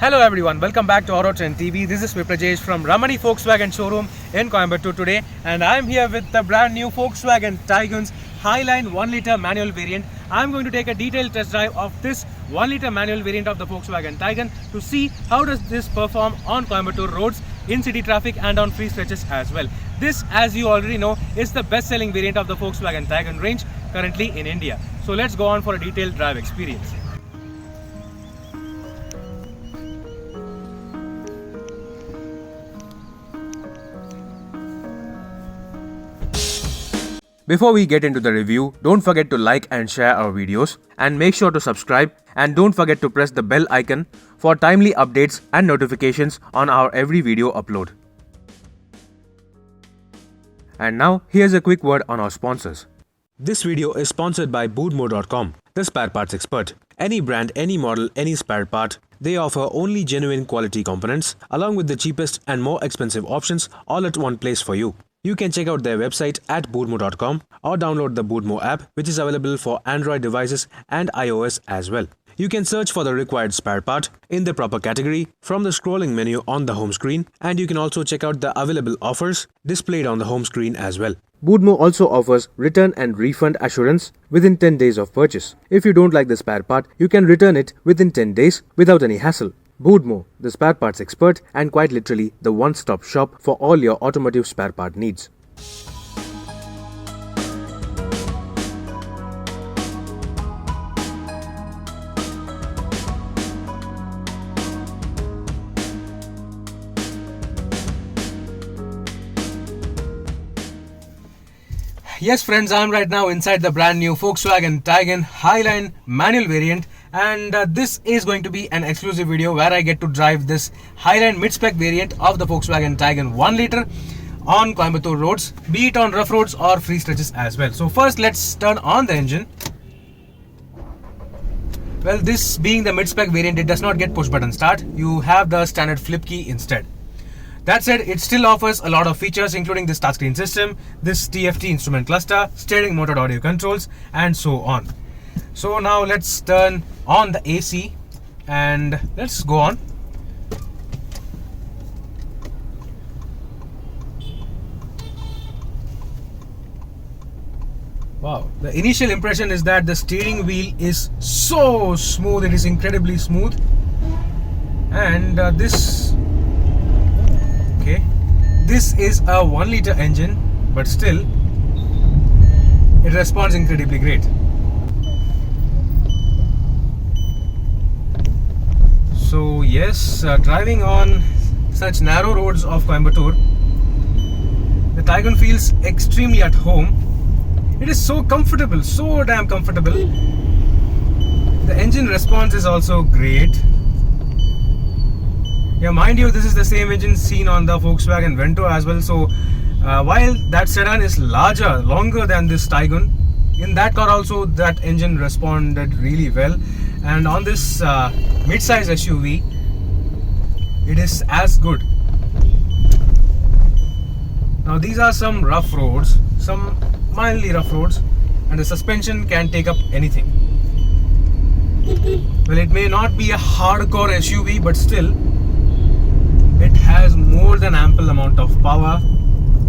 Hello everyone, welcome back to Auto Trend TV. This is Viprajesh from Ramani Volkswagen showroom in Coimbatore today, and I'm here with the brand new Volkswagen Tiguan's Highline 1 litre manual variant. I'm going to take a detailed test drive of this 1 litre manual variant of the Volkswagen Tiguan to see how does this perform on Coimbatore roads, in city traffic and on free stretches as well. This, as you already know, is the best selling variant of the Volkswagen Tiguan range currently in India. So let's go on for a detailed drive experience. Before we get into the review, don't forget to like and share our videos and make sure to subscribe, and don't forget to press the bell icon for timely updates and notifications on our every video upload. And now here's a quick word on our sponsors. This video is sponsored by Boodmo.com, the spare parts expert. Any brand, any model, any spare part, they offer only genuine quality components along with the cheapest and more expensive options all at one place for you. You can check out their website at boodmo.com or download the Boodmo app, which is available for Android devices and iOS as well. You can search for the required spare part in the proper category from the scrolling menu on the home screen, and you can also check out the available offers displayed on the home screen as well. Boodmo also offers return and refund assurance within 10 days of purchase. If you don't like the spare part, you can return it within 10 days without any hassle. Boodmo, the spare parts expert and quite literally the one-stop shop for all your automotive spare part needs. Yes friends, I'm right now inside the brand new Volkswagen Tiguan Highline manual variant, and this is going to be an exclusive video where I get to drive this Highline mid-spec variant of the Volkswagen Tiguan 1 litre on Coimbatore roads, be it on rough roads or free stretches as well. So first let's turn on the engine. Well, this being the mid-spec variant, it does not get push button start. You have the standard flip key instead. That said, it still offers a lot of features including this touchscreen system, this TFT instrument cluster, steering mounted audio controls and so on. So now let's turn on the AC and let's go on. Wow, the initial impression is that the steering wheel is so smooth, it is incredibly smooth, and this is a 1 litre engine, but still it responds incredibly great. So yes, driving on such narrow roads of Coimbatore, the Tiguan feels extremely at home. It is so comfortable, so damn comfortable. The engine response is also great. Yeah, mind you, this is the same engine seen on the Volkswagen Vento as well. So while that sedan is longer than this Tiguan, in that car also that engine responded really well. And on this mid-size SUV, it is as good. Now these are some rough roads, some mildly rough roads, and the suspension can take up anything. Well, it may not be a hardcore SUV, but still it has more than ample amount of power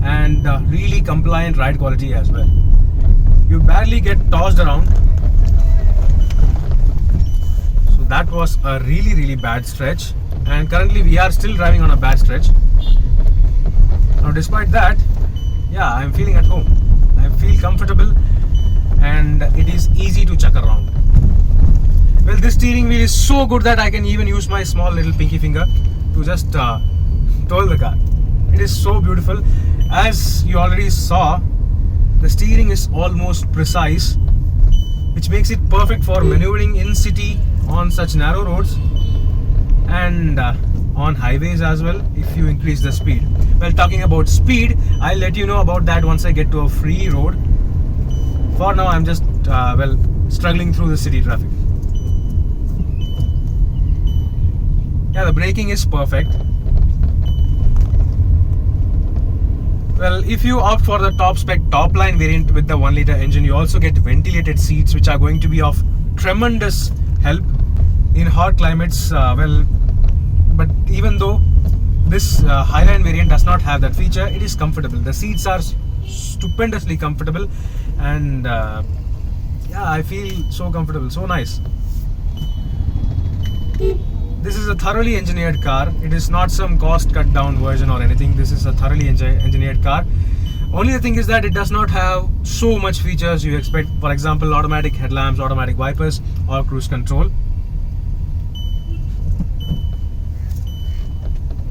and really compliant ride quality as well. You barely get tossed around. So that was a really bad stretch, and currently we are still driving on a bad stretch. Now despite that, yeah, I'm feeling at home. I feel comfortable and it is easy to chuck around. Well, this steering wheel is so good that I can even use my small little pinky finger to just twirl the car. It is so beautiful. As you already saw, the steering is almost precise, which makes it perfect for maneuvering in city on such narrow roads and on highways as well if you increase the speed. Well, talking about speed, I'll let you know about that once I get to a free road. For now, I'm just struggling through the city traffic. Yeah, the braking is perfect. Well, if you opt for the top spec top line variant with the 1 litre engine, you also get ventilated seats, which are going to be of tremendous help in hot climates. even though this Highline variant does not have that feature, it is comfortable. The seats are stupendously comfortable, and yeah, I feel so comfortable, so nice. This is a thoroughly engineered car. It is not some cost cut down version or anything. This is a thoroughly engineered car. Only the thing is that it does not have so much features you expect. For example, automatic headlamps, automatic wipers, or cruise control.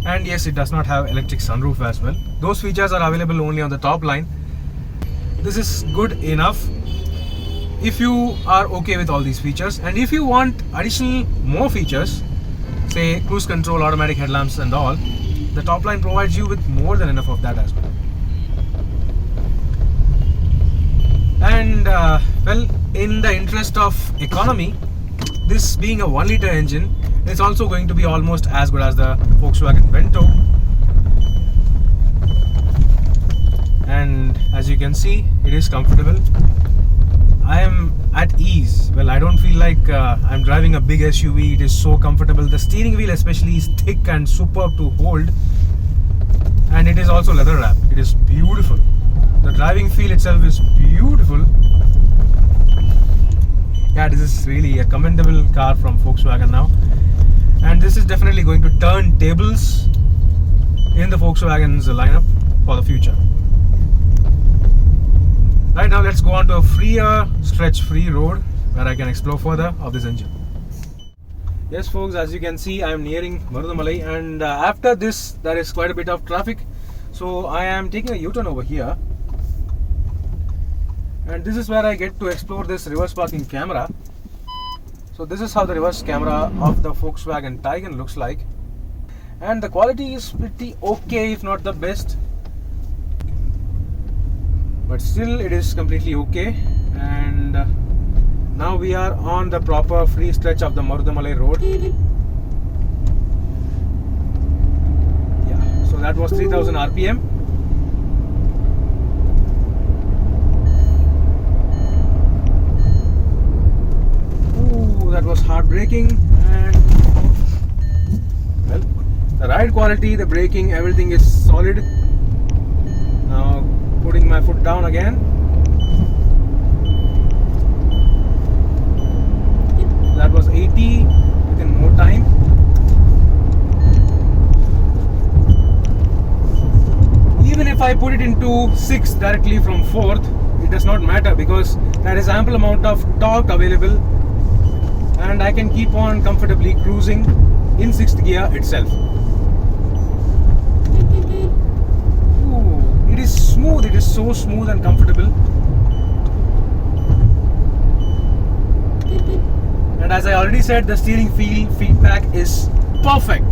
And yes, it does not have electric sunroof as well. Those features are available only on the top line. This is good enough if you are okay with all these features. And if you want additional more features, say cruise control, automatic headlamps and all, the top line provides you with more than enough of that as well. And well, in the interest of economy, this being a 1-liter engine, it's also going to be almost as good as the Volkswagen Vento. And as you can see, it is comfortable. I am at ease. Well, I don't feel like I'm driving a big SUV. It is so comfortable. The steering wheel especially is thick and superb to hold. And it is also leather wrapped. It is beautiful. The driving feel itself is beautiful. Yeah, this is really a commendable car from Volkswagen now. And this is definitely going to turn tables in the Volkswagen's lineup for the future. Right now, let's go on to a freer stretch free road where I can explore further of this engine. Yes folks, as you can see, I am nearing Marudamalai, and after this there is quite a bit of traffic. So I am taking a U-turn over here. And this is where I get to explore this reverse parking camera. So this is how the reverse camera of the Volkswagen Taycan looks like. And the quality is pretty okay, if not the best. But still it is completely okay. And now we are on the proper free stretch of the Marudamalai road. Yeah, so that was 3000 RPM. That was hard braking, and well, the ride quality, the braking, everything is solid. Now putting my foot down again. That was 80 within more time. Even if I put it into 6th directly from 4th, it does not matter because there is ample amount of torque available. And I can keep on comfortably cruising in 6th gear itself. Ooh, it is smooth, it is so smooth and comfortable. And as I already said, the steering feel feedback is perfect.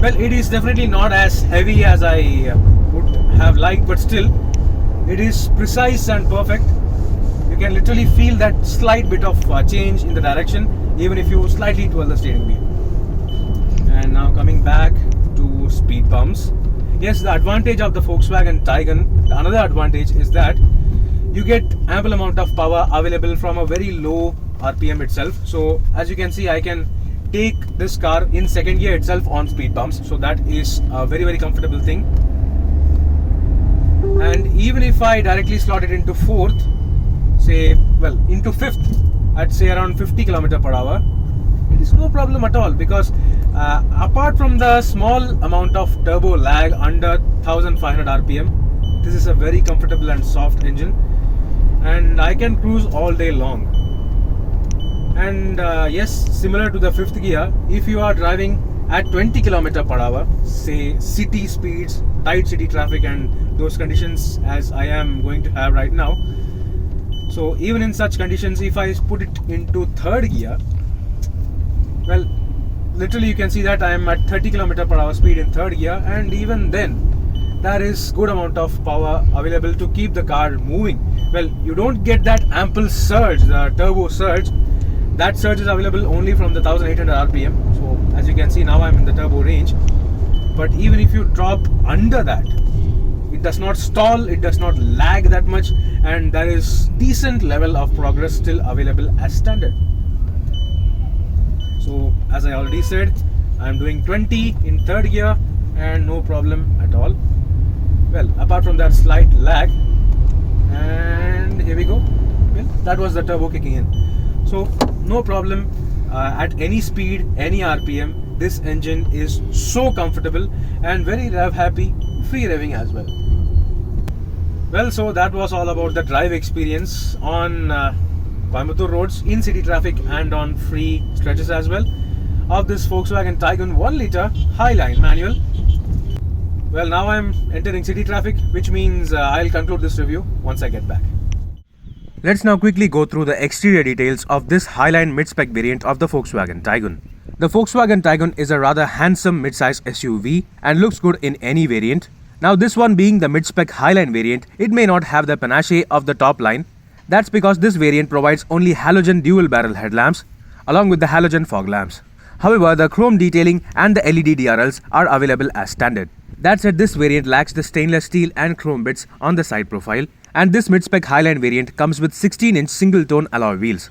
Well, it is definitely not as heavy as I would have liked, but still, it is precise and perfect. You can literally feel that slight bit of change in the direction, even if you slightly twirl the steering wheel. And now coming back to speed bumps. Yes, the advantage of the Volkswagen Taycan, another advantage is that you get ample amount of power available from a very low RPM itself. So as you can see, I can take this car in 2nd gear itself on speed bumps. So that is a very, very comfortable thing. And even if I directly slot it into 4th, say, well, into 5th, at say around 50 km per hour, it is no problem at all, because apart from the small amount of turbo lag under 1500 RPM, this is a very comfortable and soft engine, and I can cruise all day long. And yes, similar to the 5th gear, if you are driving at 20 km per hour, say city speeds, tight city traffic and those conditions as I am going to have right now, so even in such conditions, if I put it into 3rd gear, well, literally you can see that I am at 30 km per hour speed in 3rd gear, and even then there is good amount of power available to keep the car moving. Well, you don't get that ample surge, the turbo surge. That surge is available only from the 1800 RPM. So as you can see, now I'm in the turbo range. But even if you drop under that, it does not stall, it does not lag that much, and there is decent level of progress still available as standard. So as I already said, I'm doing 20 in third gear and no problem at all. Well, apart from that slight lag, and here we go. Well, that was the turbo kicking in. So no problem at any speed, any RPM. This engine is so comfortable and very rev happy, free revving as well. Well, so that was all about the drive experience on Coimbatore roads, in city traffic and on free stretches as well, of this Volkswagen Taygun 1 litre Highline manual. Well, now I'm entering city traffic, which means I'll conclude this review once I get back. Let's now quickly go through the exterior details of this Highline mid-spec variant of the Volkswagen Taygun. The Volkswagen Taygun is a rather handsome mid-size SUV and looks good in any variant. Now this one being the mid-spec Highline variant, it may not have the panache of the top line. That's because this variant provides only halogen dual barrel headlamps along with the halogen fog lamps. However, the chrome detailing and the LED DRLs are available as standard. That said, this variant lacks the stainless steel and chrome bits on the side profile, and this mid-spec Highline variant comes with 16-inch single-tone alloy wheels.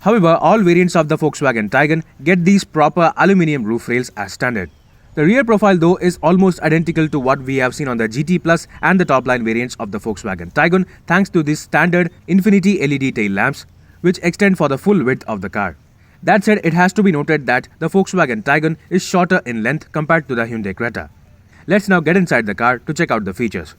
However, all variants of the Volkswagen Taygun get these proper aluminium roof rails as standard. The rear profile though is almost identical to what we have seen on the GT Plus and the top line variants of the Volkswagen Taygun, thanks to these standard Infinity LED tail lamps, which extend for the full width of the car. That said, it has to be noted that the Volkswagen Taygun is shorter in length compared to the Hyundai Creta. Let's now get inside the car to check out the features.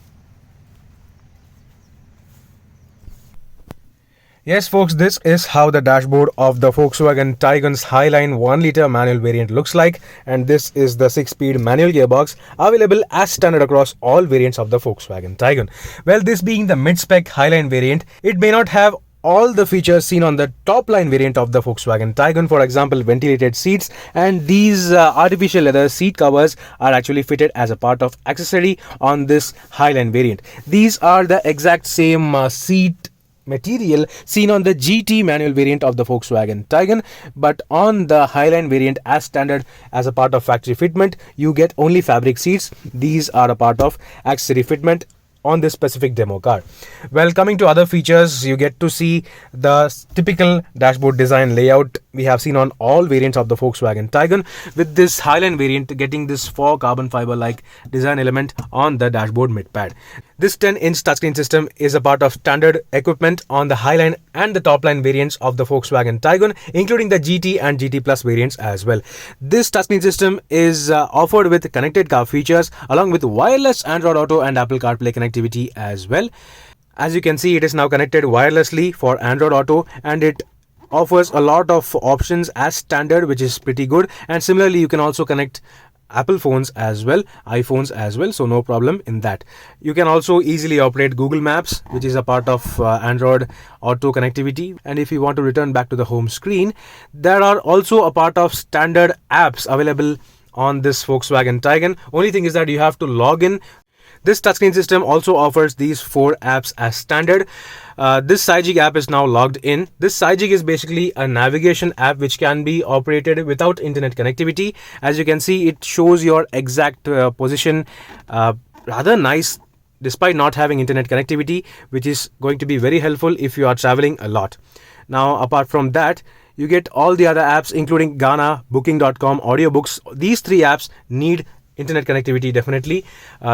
Yes folks, this is how the dashboard of the Volkswagen Taygun's Highline 1 litre manual variant looks like, and this is the 6-speed manual gearbox available as standard across all variants of the Volkswagen Taygun. Well, this being the mid-spec Highline variant, it may not have all the features seen on the top line variant of the Volkswagen Taygun. For example, ventilated seats, and these artificial leather seat covers are actually fitted as a part of accessory on this Highline variant. These are the exact same seat material seen on the GT manual variant of the Volkswagen Taygun, but on the Highline variant as standard as a part of factory fitment, you get only fabric seats. These are a part of accessory fitment on this specific demo car. Well, coming to other features, you get to see the typical dashboard design layout we have seen on all variants of the Volkswagen Taygun, with this Highline variant getting this 4 carbon fiber like design element on the dashboard mid pad. This 10-inch touchscreen system is a part of standard equipment on the Highline and the top line variants of the Volkswagen Taygun, including the GT and GT Plus variants as well. This touchscreen system is offered with connected car features along with wireless Android Auto and Apple CarPlay connectivity as well. As you can see, it is now connected wirelessly for Android Auto, and it offers a lot of options as standard, which is pretty good. And similarly, you can also connect Apple phones as well, iPhones as well, so no problem in that. You can also easily operate Google Maps, which is a part of Android Auto connectivity. And if you want to return back to the home screen, there are also a part of standard apps available on this Volkswagen Taygun. Only thing is that you have to log in. This touchscreen system also offers these 4 apps as standard. This Sygic app is now logged in. This Sygic is basically a navigation app which can be operated without internet connectivity. As you can see, it shows your exact position. Rather nice despite not having internet connectivity, which is going to be very helpful if you are traveling a lot. Now, apart from that, you get all the other apps including Gaana, Booking.com, audiobooks. These 3 apps need internet connectivity definitely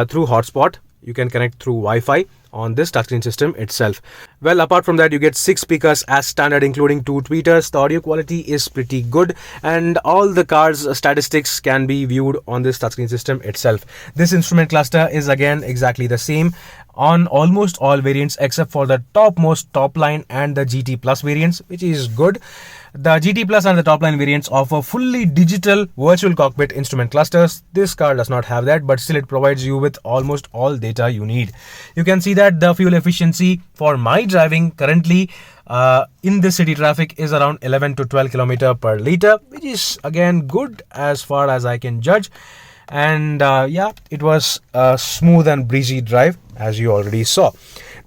through hotspot. You can connect through Wi-Fi on this touchscreen system itself. Well, apart from that, you get 6 speakers as standard, including 2 tweeters. The audio quality is pretty good, and all the car's statistics can be viewed on this touchscreen system itself. This instrument cluster is again exactly the same on almost all variants except for the topmost top line and the GT Plus variants, which is good. The GT Plus and the top line variants offer fully digital virtual cockpit instrument clusters. This car does not have that, but still it provides you with almost all data you need. You can see that the fuel efficiency for my driving currently in this city traffic is around 11 to 12 km per liter, which is again good as far as I can judge. And yeah, it was a smooth and breezy drive, as you already saw.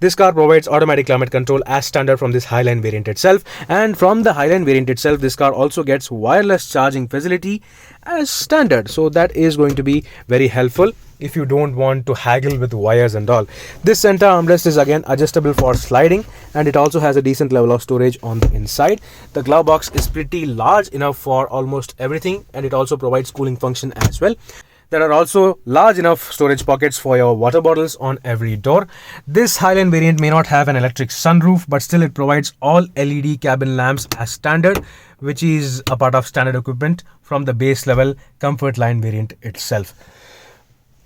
This car provides automatic climate control as standard from this Highline variant itself, and from the Highline variant itself, this car also gets wireless charging facility as standard, so that is going to be very helpful. if you don't want to haggle with wires and all. This center armrest is again adjustable for sliding, and it also has a decent level of storage on the inside. The glove box is pretty large enough for almost everything, and it also provides cooling function as well. There are also large enough storage pockets for your water bottles on every door. This Highline variant may not have an electric sunroof, but still it provides all LED cabin lamps as standard, which is a part of standard equipment from the base level Comfort Line variant itself.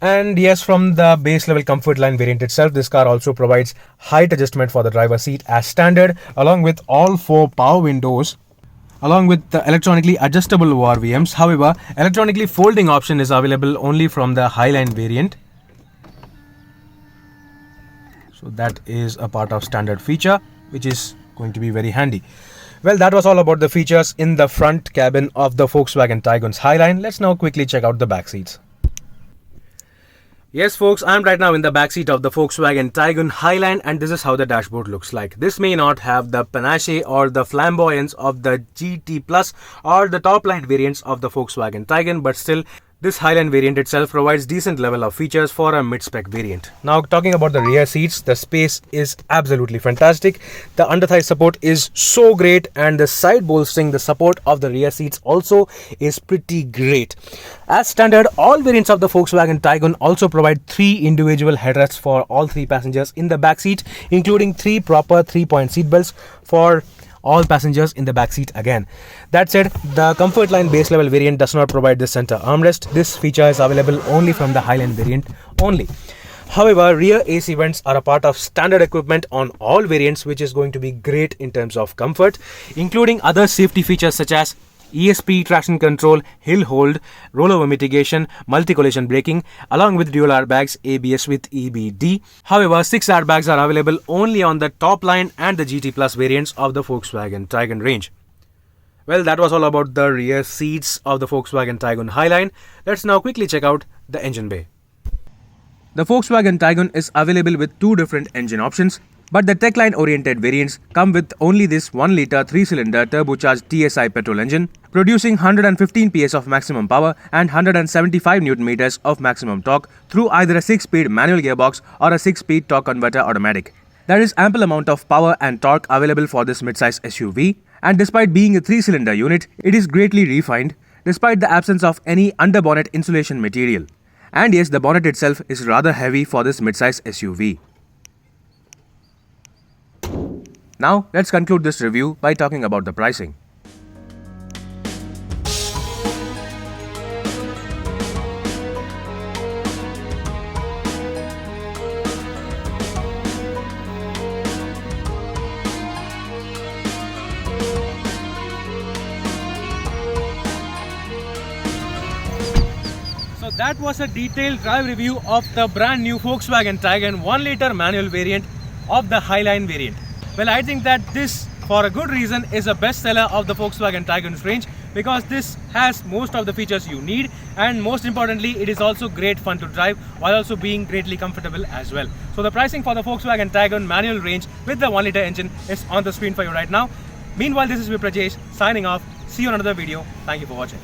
And yes, from the base level Comfort Line variant itself, this car also provides height adjustment for the driver's seat as standard, along with all 4 power windows, along with the electronically adjustable ORVMs. However, electronically folding option is available only from the Highline variant. So that is a part of standard feature, which is going to be very handy. Well, that was all about the features in the front cabin of the Volkswagen Tiguan's Highline. Let's now quickly check out the back seats. Yes folks, I'm right now in the backseat of the Volkswagen Tiguan Highline, and this is how the dashboard looks like. This may not have the panache or the flamboyance of the GT Plus or the top line variants of the Volkswagen Tiguan, but still this Highline variant itself provides decent level of features for a mid-spec variant. Now talking about the rear seats, the space is absolutely fantastic. The underthigh support is so great, and the side bolstering the support of the rear seats also is pretty great. As standard, all variants of the Volkswagen Tiguan also provide 3 individual headrests for all 3 passengers in the back seat, including 3 proper 3-point seat belts for all passengers in the back seat again. That said, the Comfort Line base level variant does not provide this center armrest. This feature is available only from the Highline variant only. However, rear AC vents are a part of standard equipment on all variants, which is going to be great in terms of comfort, including other safety features such as ESP traction control, hill hold, rollover mitigation, multi-collision braking, along with dual airbags, ABS with EBD. However, 6 airbags are available only on the top line and the GT Plus variants of the Volkswagen Tiguan range. Well, that was all about the rear seats of the Volkswagen Tiguan Highline. Let's now quickly check out the engine bay. The Volkswagen Tiguan is available with 2 different engine options, but the Techline oriented variants come with only this 1-litre 3-cylinder turbocharged TSI petrol engine, producing 115 PS of maximum power and 175 Nm of maximum torque through either a 6-speed manual gearbox or a 6-speed torque converter automatic. There is ample amount of power and torque available for this midsize SUV, and despite being a 3-cylinder unit, it is greatly refined despite the absence of any underbonnet insulation material. And yes, the bonnet itself is rather heavy for this midsize SUV. Now, let's conclude this review by talking about the pricing. So that was a detailed drive review of the brand new Volkswagen Tiguan 1-litre manual variant of the Highline variant. Well, I think that this, for a good reason, is a bestseller of the Volkswagen Tiguan's range, because this has most of the features you need, and most importantly, it is also great fun to drive while also being greatly comfortable as well. So the pricing for the Volkswagen Tiguan manual range with the 1-litre engine is on the screen for you right now. Meanwhile, this is Viprajesh signing off. See you on another video. Thank you for watching.